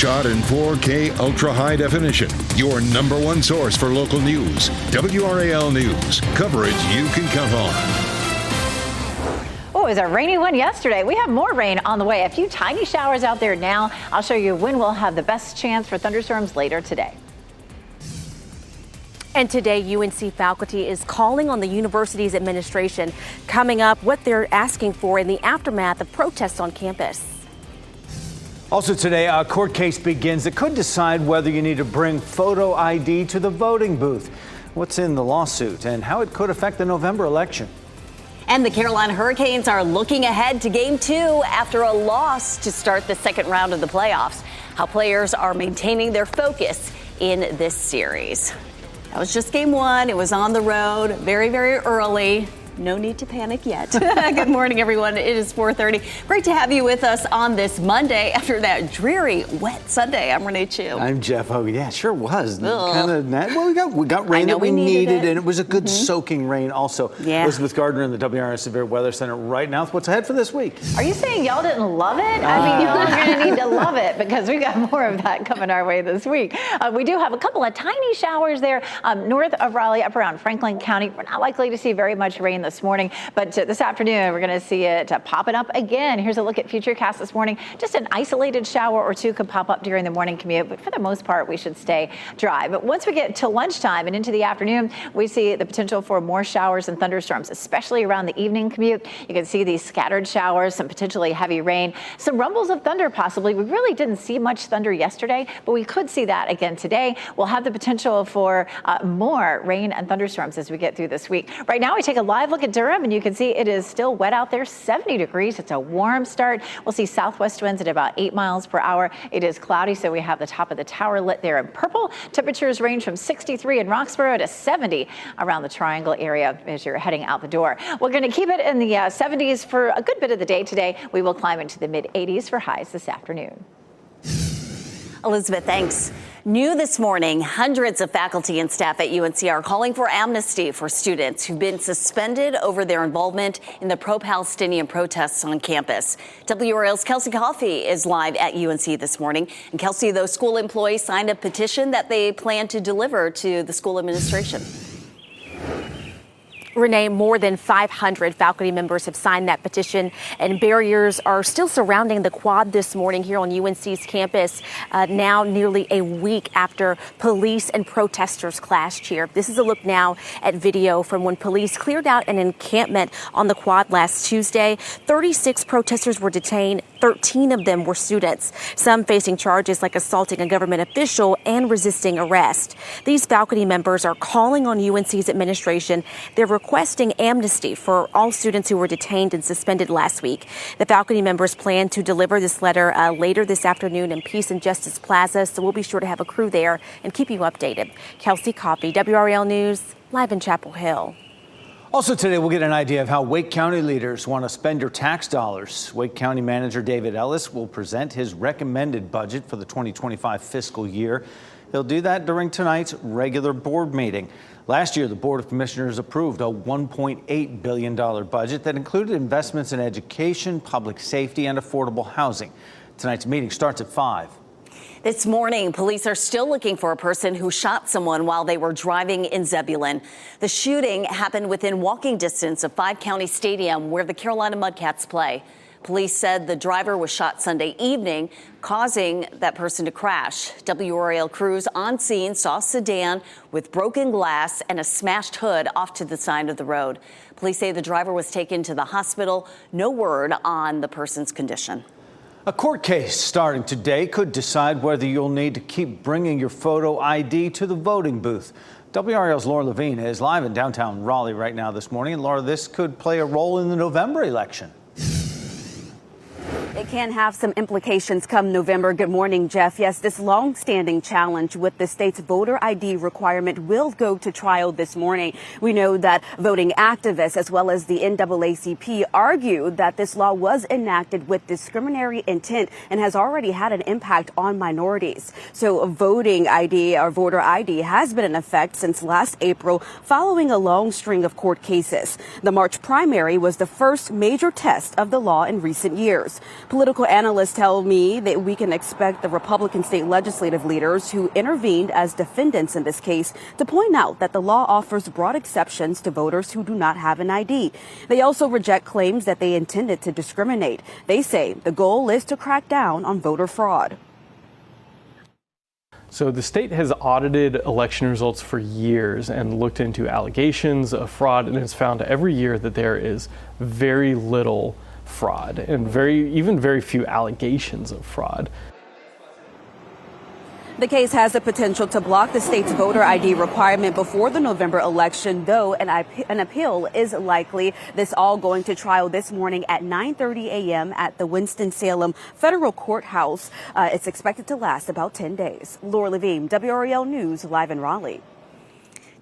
shot in 4K ultra high definition. Your number one source for local news. WRAL News. Coverage you can count on. Oh, it was a rainy one yesterday. We have more rain on the way. A few tiny showers out there now. I'll show you when we'll have the best chance for thunderstorms later today. And today, UNC faculty is calling on the university's administration, coming up what they're asking for in the aftermath of protests on campus. Also today, a court case begins that could decide whether you need to bring photo ID to the voting booth. What's in the lawsuit and how it could affect the November election. And the Carolina Hurricanes are looking ahead to Game 2 after a loss to start the second round of the playoffs. How players are maintaining their focus in this series. That was just Game 1. It was on the road very, very early. No need to panic yet. Good morning, everyone. It is 4:30. Great to have you with us on this Monday after that dreary, wet Sunday. I'm Renee Chu. I'm Jeff Hogan. Yeah, it sure was. Kind of well, we got rain that we needed, and it was a good soaking rain also. Yeah. Elizabeth Gardner in the WRAL Severe Weather Center right now. What's ahead for this week? Are you saying y'all didn't love it? I mean, y'all are going to need to love it because we got more of that coming our way this week. We do have a couple of tiny showers there north of Raleigh, up around Franklin County. We're not likely to see very much rain this morning, but this afternoon we're going to see it popping up again. Here's a look at Futurecast this morning. Just an isolated shower or two could pop up during the morning commute, but for the most part we should stay dry. But once we get to lunchtime and into the afternoon, we see the potential for more showers and thunderstorms, especially around the evening commute. You can see these scattered showers, some potentially heavy rain, some rumbles of thunder possibly. We really didn't see much thunder yesterday, but we could see that again today. We'll have the potential for more rain and thunderstorms as we get through this week. Right now we take a live look at Durham, and you can see it is still wet out there, 70 degrees. It's a warm start. We'll see southwest winds at about 8 miles per hour. It is cloudy, so we have the top of the tower lit there in purple. Temperatures range from 63 in Roxborough to 70 around the Triangle area as you're heading out the door. We're going to keep it in the 70s for a good bit of the day today. We will climb into the mid-80s for highs this afternoon. Elizabeth, thanks. New this morning, hundreds of faculty and staff at UNC are calling for amnesty for students who've been suspended over their involvement in the pro-Palestinian protests on campus. WRAL's Kelsey Coffey is live at UNC this morning. And Kelsey, those school employees signed a petition that they plan to deliver to the school administration. Renee, more than 500 faculty members have signed that petition, and barriers are still surrounding the quad this morning here on UNC's campus, now nearly a week after police and protesters clashed here. This is a look now at video from when police cleared out an encampment on the quad last Tuesday. 36 protesters were detained. 13 of them were students, some facing charges like assaulting a government official and resisting arrest. These faculty members are calling on UNC's administration. They're requesting amnesty for all students who were detained and suspended last week. The faculty members plan to deliver this letter later this afternoon in Peace and Justice Plaza, so we'll be sure to have a crew there and keep you updated. Kelsey Coffey, WRAL News, live in Chapel Hill. Also today, we'll get an idea of how Wake County leaders want to spend your tax dollars. Wake County Manager David Ellis will present his recommended budget for the 2025 fiscal year. He'll do that during tonight's regular board meeting. Last year, the Board of Commissioners approved a $1.8 billion budget that included investments in education, public safety, and affordable housing. Tonight's meeting starts at 5. This morning, police are still looking for a person who shot someone while they were driving in Zebulon. The shooting happened within walking distance of Five County Stadium, where the Carolina Mudcats play. Police said the driver was shot Sunday evening, causing that person to crash. WRAL crews on scene saw a sedan with broken glass and a smashed hood off to the side of the road. Police say the driver was taken to the hospital. No word on the person's condition. A court case starting today could decide whether you'll need to keep bringing your photo ID to the voting booth. WRAL's Laura Levine is live in downtown Raleigh right now this morning. And Laura, this could play a role in the November election. It can have some implications come November. Good morning, Jeff. Yes, this long-standing challenge with the state's voter ID requirement will go to trial this morning. We know that voting activists as well as the NAACP argued that this law was enacted with discriminatory intent and has already had an impact on minorities. So voting ID or voter ID has been in effect since last April following a long string of court cases. The March primary was the first major test of the law in recent years. Political analysts tell me that we can expect the Republican state legislative leaders who intervened as defendants in this case to point out that the law offers broad exceptions to voters who do not have an ID. They also reject claims that they intended to discriminate. They say the goal is to crack down on voter fraud. So the state has audited election results for years and looked into allegations of fraud, and has found every year that there is very little fraud and very few allegations of fraud. The case has the potential to block the state's voter ID requirement before the November election, though an appeal is likely. This all going to trial this morning at 9:30 a.m. at the Winston-Salem Federal Courthouse. It's expected to last about 10 days. Laura Levine, WRAL News, live in Raleigh.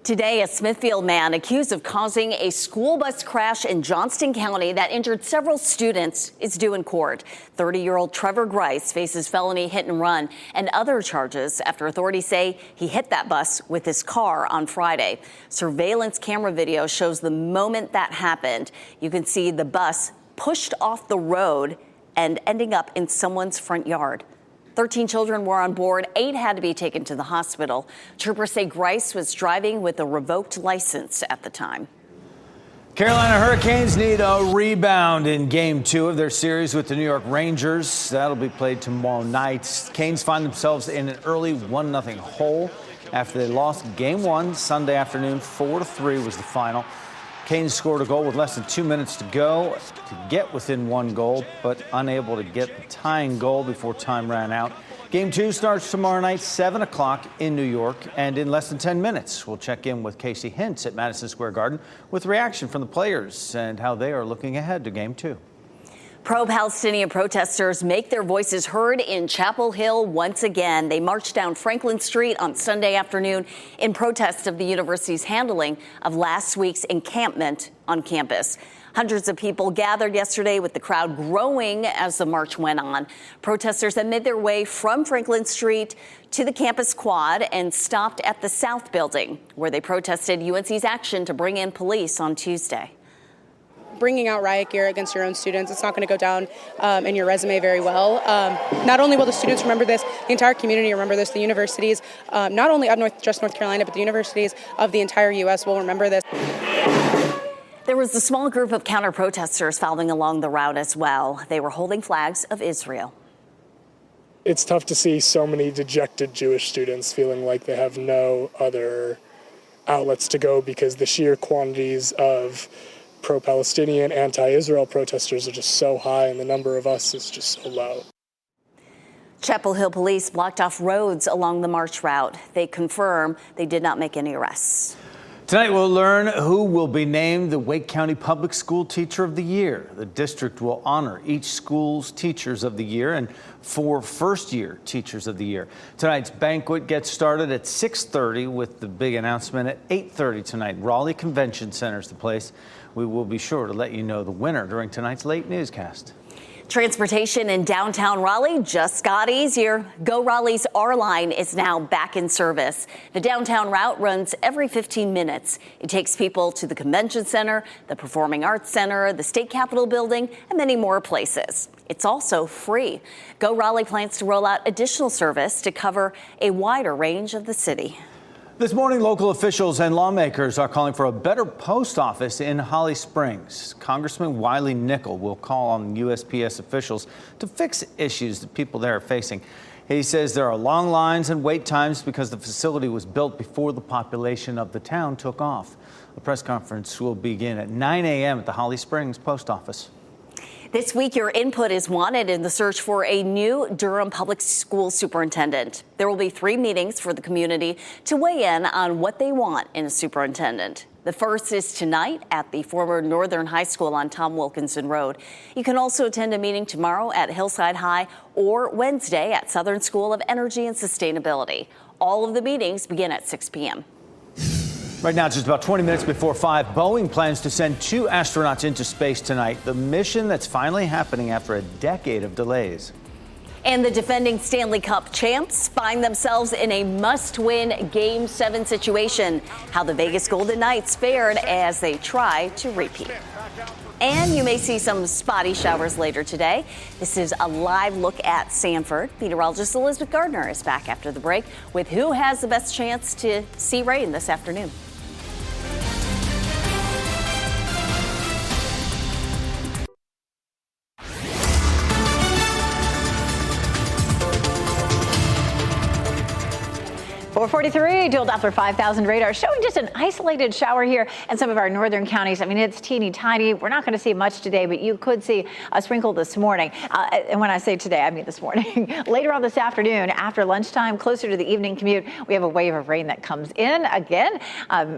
Today, a Smithfield man accused of causing a school bus crash in Johnston County that injured several students is due in court. 30-year-old Trevor Grice faces felony hit and run and other charges after authorities say he hit that bus with his car on Friday. Surveillance camera video shows the moment that happened. You can see the bus pushed off the road and ending up in someone's front yard. 13 children were on board. 8 had to be taken to the hospital. Troopers say Grice was driving with a revoked license at the time. Carolina Hurricanes need a rebound in Game 2 of their series with the New York Rangers. That'll be played tomorrow night. Canes find themselves in an early 1-0 hole after they lost Game 1 Sunday afternoon. 4-3 was the final. Canes scored a goal with less than 2 minutes to go to get within 1 goal, but unable to get the tying goal before time ran out. Game 2 starts tomorrow night, 7 o'clock in New York, and in less than 10 minutes, we'll check in with Casey Hintz at Madison Square Garden with reaction from the players and how they are looking ahead to Game 2. Pro-Palestinian protesters make their voices heard in Chapel Hill once again. They marched down Franklin Street on Sunday afternoon in protest of the university's handling of last week's encampment on campus. Hundreds of people gathered yesterday, with the crowd growing as the march went on. Protesters then made their way from Franklin Street to the campus quad and stopped at the South Building, where they protested UNC's action to bring in police on Tuesday. Bringing out riot gear against your own students, it's not going to go down in your resume very well. Not only will the students remember this, the entire community remember this. The universities, not only of North Carolina, but the universities of the entire U.S. will remember this. There was a small group of counter-protesters following along the route as well. They were holding flags of Israel. It's tough to see so many dejected Jewish students feeling like they have no other outlets to go, because the sheer quantities of pro-Palestinian, anti-Israel protesters are just so high, and the number of us is just so low. Chapel Hill police blocked off roads along the march route. They confirm they did not make any arrests. Tonight we'll learn who will be named the Wake County Public School Teacher of the Year. The district will honor each school's Teachers of the Year and 4 first-year Teachers of the Year. Tonight's banquet gets started at 6:30 with the big announcement at 8:30 tonight. Raleigh Convention Center is the place. We will be sure to let you know the winner during tonight's late newscast. Transportation in downtown Raleigh just got easier. Go Raleigh's R line is now back in service. The downtown route runs every 15 minutes. It takes people to the Convention Center, the Performing Arts Center, the State Capitol Building, and many more places. It's also free. Go Raleigh plans to roll out additional service to cover a wider range of the city. This morning, local officials and lawmakers are calling for a better post office in Holly Springs. Congressman Wiley Nickel will call on USPS officials to fix issues that people there are facing. He says there are long lines and wait times because the facility was built before the population of the town took off. A press conference will begin at 9 a.m. at the Holly Springs post office. This week, your input is wanted in the search for a new Durham Public School superintendent. There will be 3 meetings for the community to weigh in on what they want in a superintendent. The first is tonight at the former Northern High School on Tom Wilkinson Road. You can also attend a meeting tomorrow at Hillside High or Wednesday at Southern School of Energy and Sustainability. All of the meetings begin at 6 p.m. Right now, just about 20 minutes before 5, Boeing plans to send 2 astronauts into space tonight. The mission that's finally happening after a decade of delays. And the defending Stanley Cup champs find themselves in a must-win Game 7 situation. How the Vegas Golden Knights fared as they try to repeat. And you may see some spotty showers later today. This is a live look at Sanford. Meteorologist Elizabeth Gardner is back after the break with who has the best chance to see rain this afternoon. .443, dual Doppler 5000 radar showing just an isolated shower here in some of our northern counties. I mean, it's teeny tiny. We're not going to see much today, but you could see a sprinkle this morning. And when I say today, I mean this morning. Later on this afternoon, after lunchtime, closer to the evening commute, we have a wave of rain that comes in again.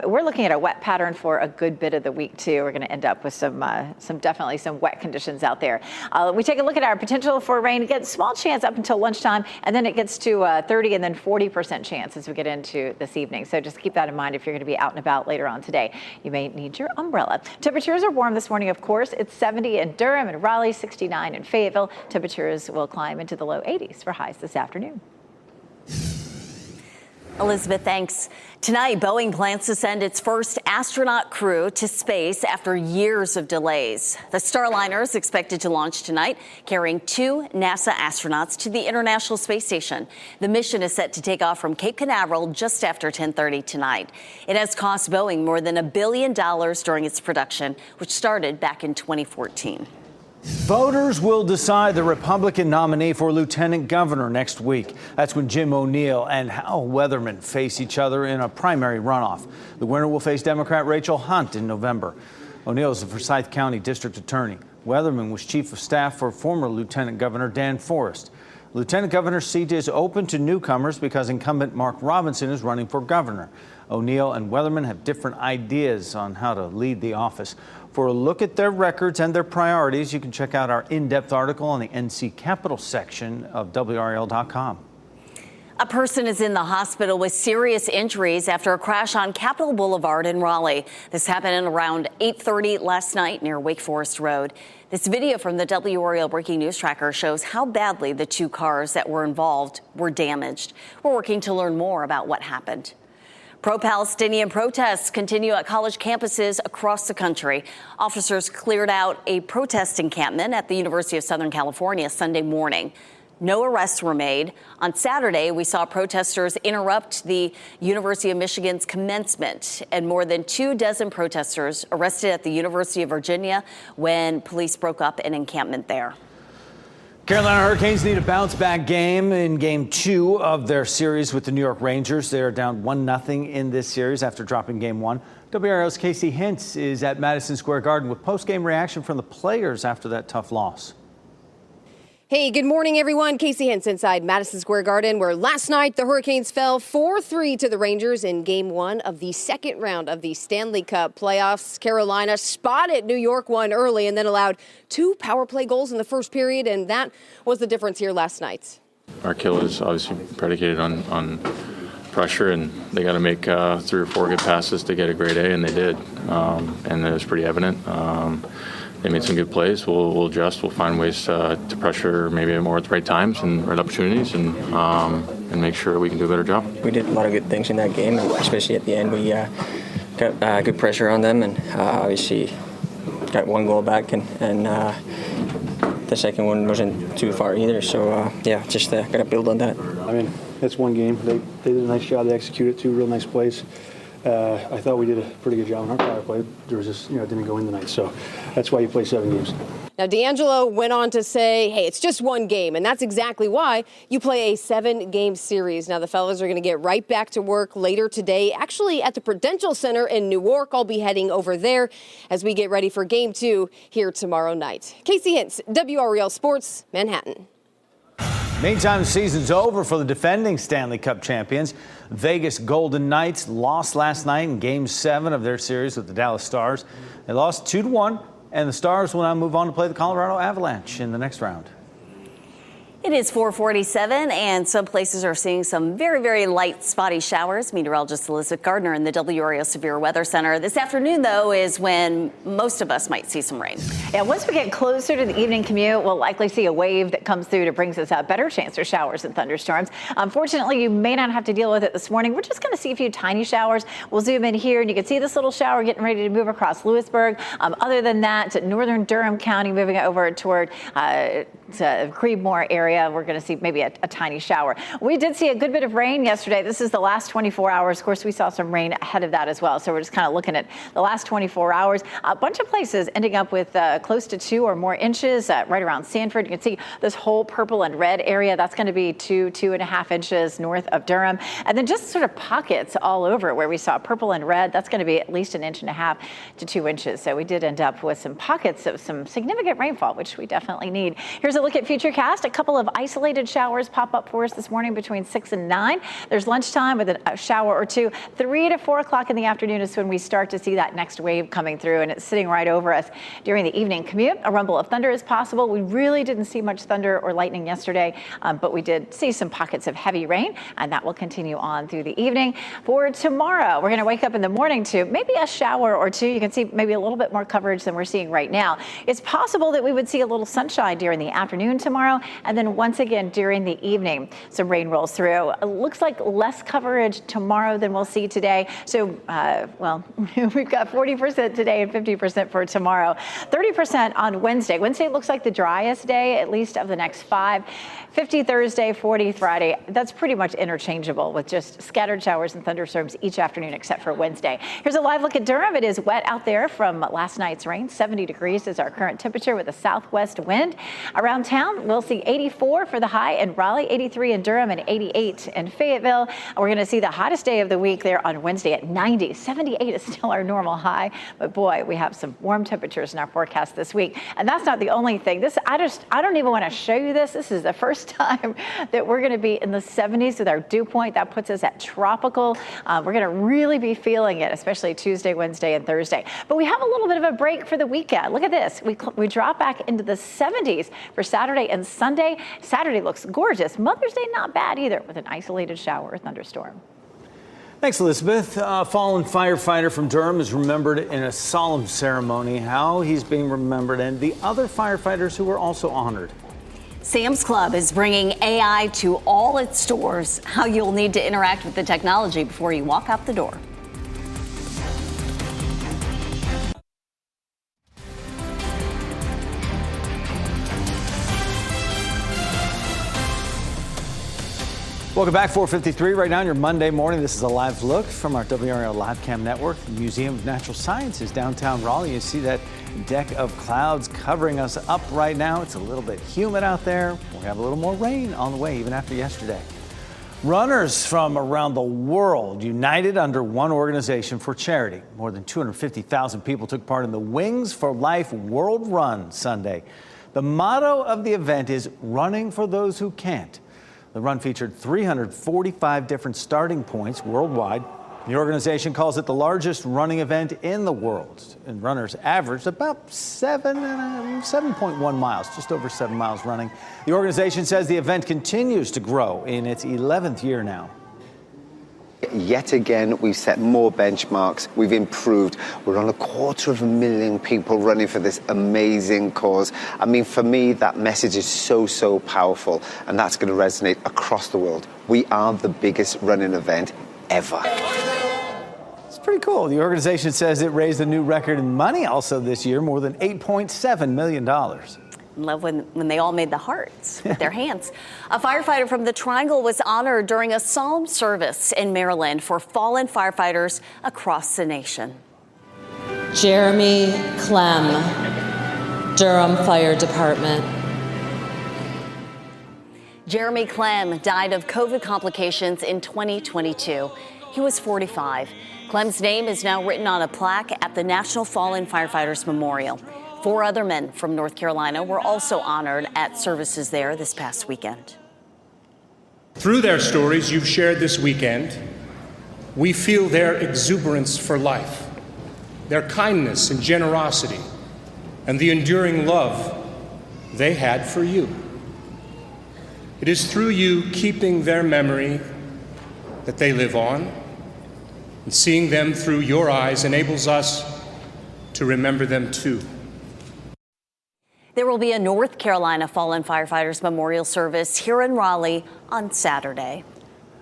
We're looking at a wet pattern for a good bit of the week, too. We're going to end up with definitely some wet conditions out there. We take a look at our potential for rain. Again, small chance up until lunchtime, and then it gets to 30 and then 40% chance as we get into this evening. So just keep that in mind if you're going to be out and about later on today. You may need your umbrella. Temperatures are warm this morning, of course. It's 70 in Durham and Raleigh, 69 in Fayetteville. Temperatures will climb into the low 80s for highs this afternoon. Elizabeth, thanks. Tonight, Boeing plans to send its first astronaut crew to space after years of delays. The Starliner is expected to launch tonight, carrying 2 NASA astronauts to the International Space Station. The mission is set to take off from Cape Canaveral just after 10:30 tonight. It has cost Boeing more than $1 billion during its production, which started back in 2014. Voters will decide the Republican nominee for lieutenant governor next week. That's when Jim O'Neill and Hal Weatherman face each other in a primary runoff. The winner will face Democrat Rachel Hunt in November. O'Neill is the Forsyth County District Attorney. Weatherman was chief of staff for former Lieutenant Governor Dan Forrest. The Lieutenant Governor's seat is open to newcomers because incumbent Mark Robinson is running for governor. O'Neill and Weatherman have different ideas on how to lead the office. For a look at their records and their priorities, you can check out our in-depth article on the NC Capitol section of WRAL.com. A person is in the hospital with serious injuries after a crash on Capitol Boulevard in Raleigh. This happened around 8:30 last night near Wake Forest Road. This video from the WRAL Breaking News Tracker shows how badly the 2 cars that were involved were damaged. We're working to learn more about what happened. Pro-Palestinian protests continue at college campuses across the country. Officers cleared out a protest encampment at the University of Southern California Sunday morning. No arrests were made. On Saturday, we saw protesters interrupt the University of Michigan's commencement, and more than 24 protesters arrested at the University of Virginia when police broke up an encampment there. Carolina Hurricanes need a bounce-back game in Game 2 of their series with the New York Rangers. They are down 1-0 in this series after dropping Game 1. WRAL's Casey Hintz is at Madison Square Garden with post-game reaction from the players after that tough loss. Hey, good morning, everyone. Casey Hintz inside Madison Square Garden, where last night the Hurricanes fell 4-3 to the Rangers in Game 1 of the second round of the Stanley Cup playoffs. Carolina spotted New York one early and then allowed 2 power play goals in the first period, and that was the difference here last night. Our kill is obviously predicated on pressure, and they got to make 3 or 4 good passes to get a grade A, and they did, and it was pretty evident. They made some good plays. We'll adjust. We'll find ways to pressure maybe more at the right times and right opportunities, and make sure we can do a better job. We did a lot of good things in that game, especially at the end. We got good pressure on them, and obviously got 1 goal back, and the second one wasn't too far either. So just got to build on that. I mean, that's one game. They did a nice job. They executed 2 real nice plays. I thought we did a pretty good job on our power play. There was just, it didn't go in tonight. So that's why you play 7 games. Now, D'Angelo went on to say, hey, it's just 1 game, and that's exactly why you play a 7-game series. Now, the fellas are going to get right back to work later today, actually at the Prudential Center in Newark. I'll be heading over there as we get ready for Game 2 here tomorrow night. Casey Hintz, WRAL Sports, Manhattan. Meantime, the season's over for the defending Stanley Cup champions. Vegas Golden Knights lost last night in Game 7 of their series with the Dallas Stars. They lost 2-1, and the Stars will now move on to play the Colorado Avalanche in the next round. It is 4:47, and some places are seeing some very, very light spotty showers. Meteorologist Elizabeth Gardner in the WRAL Severe Weather Center. This afternoon, though, is when most of us might see some rain. Yeah, once we get closer to the evening commute, we'll likely see a wave that comes through that brings us a better chance of showers and thunderstorms. Unfortunately, you may not have to deal with it this morning. We're just going to see a few tiny showers. We'll zoom in here, and you can see this little shower getting ready to move across Lewisburg. Other than that, northern Durham County moving over toward Creedmoor area. We're going to see maybe a tiny shower. We did see a good bit of rain yesterday. This is the last 24 hours. Of course, we saw some rain ahead of that as well. So we're just kind of looking at the last 24 hours. A bunch of places ending up with close to 2 or more inches right around Sanford. You can see this whole purple and red area. That's going to be 2.5 inches north of Durham. And then just sort of pockets all over where we saw purple and red. That's going to be at least 1.5 to 2 inches. So we did end up with some pockets of some significant rainfall, which we definitely need. Here's a look at Futurecast. A couple of isolated showers pop up for us this morning between 6 and 9. There's lunchtime with a shower or two. 3 to 4 o'clock in the afternoon is when we start to see that next wave coming through, and it's sitting right over us during the evening commute. A rumble of thunder is possible. We really didn't see much thunder or lightning yesterday, but we did see some pockets of heavy rain, and that will continue on through the evening. For tomorrow, we're going to wake up in the morning to maybe a shower or two. You can see maybe a little bit more coverage than we're seeing right now. It's possible that we would see a little sunshine during the afternoon tomorrow, and then once again during the evening, some rain rolls through. It looks like less coverage tomorrow than we'll see today. So, we've got 40% today and 50% for tomorrow. 30% on Wednesday. Wednesday looks like the driest day, at least of the next 5. 50 Thursday, 40 Friday. That's pretty much interchangeable with just scattered showers and thunderstorms each afternoon except for Wednesday. Here's a live look at Durham. It is wet out there from last night's rain. 70 degrees is our current temperature with a southwest wind. Around town, we'll see 84 for the high in Raleigh, 83 in Durham, and 88 in Fayetteville. We're going to see the hottest day of the week there on Wednesday at 90. 78 is still our normal high, but boy, we have some warm temperatures in our forecast this week. And that's not the only thing. I don't even want to show you this. This is the first time that we're going to be in the 70s with our dew point. That puts us at tropical. We're going to really be feeling it, especially Tuesday, Wednesday, and Thursday. But we have a little bit of a break for the weekend. Look at this. We drop back into the 70s for Saturday and Sunday. Saturday looks gorgeous. Mother's Day, not bad either, with an isolated shower or thunderstorm. Thanks, Elizabeth. A fallen firefighter from Durham is remembered in a solemn ceremony. How he's being remembered, and the other firefighters who were also honored. Sam's Club is bringing AI to all its stores. How you'll need to interact with the technology before you walk out the door. Welcome back, 4:53 right now on your Monday morning. This is a live look from our WRAL Live Cam network, the Museum of Natural Sciences, downtown Raleigh. You see that deck of clouds covering us up right now. It's a little bit humid out there. We have a little more rain on the way, even after yesterday. Runners from around the world united under one organization for charity. More than 250,000 people took part in the Wings for Life World Run Sunday. The motto of the event is running for those who can't. The run featured 345 different starting points worldwide. The organization calls it the largest running event in the world, and runners averaged about 7.1 miles, just over 7 miles running. The organization says the event continues to grow in its 11th year now. Yet again, we've set more benchmarks. We've improved. We're on 250,000 people running for this amazing cause. I mean, for me, that message is so powerful, and that's going to resonate across the world. We are the biggest running event ever. It's pretty cool. The organization says it raised a new record in money also this year, more than $8.7 million. Love when they all made the hearts with their hands. A firefighter from the Triangle was honored during a solemn service in Maryland for fallen firefighters across the nation. Jeremy Clem, Durham Fire Department. Jeremy Clem died of COVID complications in 2022. He was 45. Clem's name is now written on a plaque at the National Fallen Firefighters Memorial. 4 other men from North Carolina were also honored at services there this past weekend. Through their stories you've shared this weekend, we feel their exuberance for life, their kindness and generosity, and the enduring love they had for you. It is through you keeping their memory that they live on, and seeing them through your eyes enables us to remember them too. There will be a North Carolina Fallen Firefighters Memorial Service here in Raleigh on Saturday.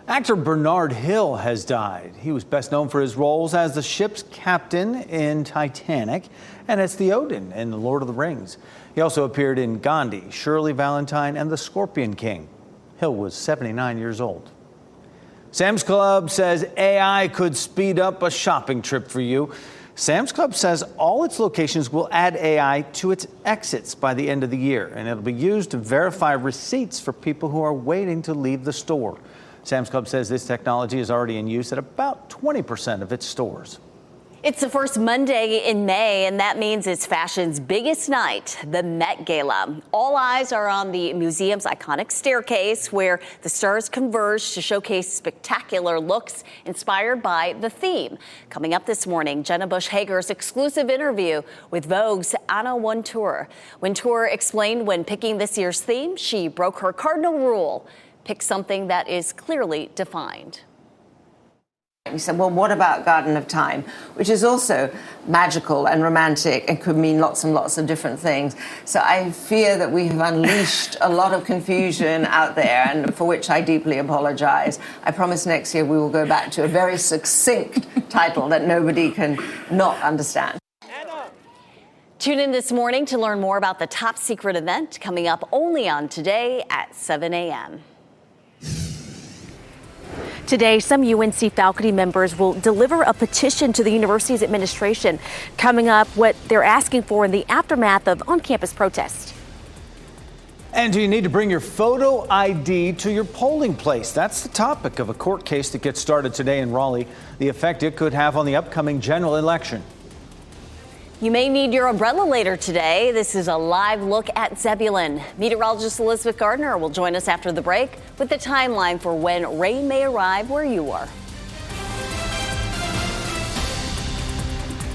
Actor Bernard Hill has died. He was best known for his roles as the ship's captain in Titanic and as Theoden in The Lord of the Rings. He also appeared in Gandhi, Shirley Valentine, and The Scorpion King. Hill was 79 years old. Sam's Club says AI could speed up a shopping trip for you. Sam's Club says all its locations will add AI to its exits by the end of the year, and it'll be used to verify receipts for people who are waiting to leave the store. Sam's Club says this technology is already in use at about 20% of its stores. It's the first Monday in May, and that means it's fashion's biggest night, the Met Gala. All eyes are on the museum's iconic staircase, where the stars converge to showcase spectacular looks inspired by the theme. Coming up this morning, Jenna Bush Hager's exclusive interview with Vogue's Anna Wintour. Wintour explained when picking this year's theme, she broke her cardinal rule: pick something that is clearly defined. You said, well, what about Garden of Time, which is also magical and romantic and could mean lots and lots of different things. So I fear that we have unleashed a lot of confusion out there, and for which I deeply apologize. I promise next year we will go back to a very succinct title that nobody can not understand. Tune in this morning to learn more about the top secret event coming up only on Today at 7 a.m. Today, some UNC faculty members will deliver a petition to the university's administration. Coming up, what they're asking for in the aftermath of on-campus protests. And do you need to bring your photo ID to your polling place? That's the topic of a court case that gets started today in Raleigh, the effect it could have on the upcoming general election. You may need your umbrella later today. This is a live look at Zebulon. Meteorologist Elizabeth Gardner will join us after the break with the timeline for when rain may arrive where you are.